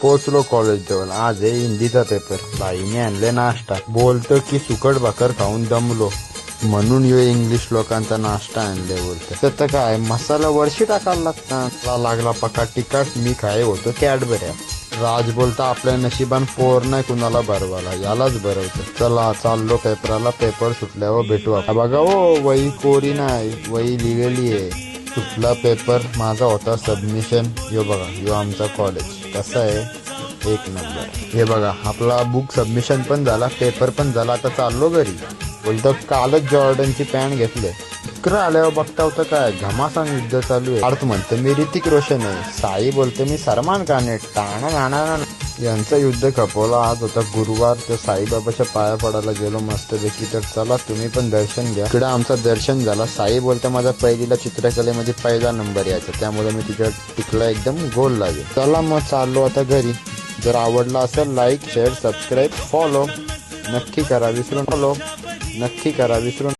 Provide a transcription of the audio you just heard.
पोचलो कॉलेज जवळ. आज आहे हिंदीचा पेपर. बाईने आणले नाश्ता. बोलतो की सुकट भाकर खाऊन दमलो म्हणून यो इंग्लिश लोकांचा नाश्ता आणले बोलतो. तर काय मसाला वर्षी टाकायला लागतात. लागला पका तिखट. मी खाय होतो कॅडबऱ्या. राज बोलता आपल्या नशिबान पोर नाही कुणाला भरवाला, यालाच भरवतं. चला चाललो पेपराला. पेपर सुटल्यावर भेटू. बघा हो, वही कोरी नाही, वही लिहिलेली आहे. सुटला पेपर. माझा होता सबमिशन. यो बघा, यो आमचा कॉलेज कसं आहे, एक नंबर. हे बघा, आपला बुक सबमिशन पण झाला, पेपर पण झाला. आता चाललो घरी. बोलतो कालच जॉर्डनची पॅन्ट घेतले. इकडं आल्यावर बघता होतं काय घमासान युद्ध चालू आहे. अर्थ म्हणतो मी ऋतिक रोशन आहे, साई बोलतो मी सलमान खान आहे. टाणा गाणा यांचं युद्ध खपवलं. आज होता गुरुवार. तर साईबाबाच्या पाया पडायला गेलो मस्तपैकी. तर चला तुम्ही पण दर्शन घ्या. इकडं आमचं दर्शन झालं. साई बोलतो माझा पहिलीला चित्रकलेमध्ये पहिला नंबर यायचा, त्यामुळे मी तिच्या टिकला एकदम गोल लागेल. चला मग चाललो आता घरी. जर आवडला असेल लाईक शेअर सबस्क्राईब फॉलो नक्की करा विसरून.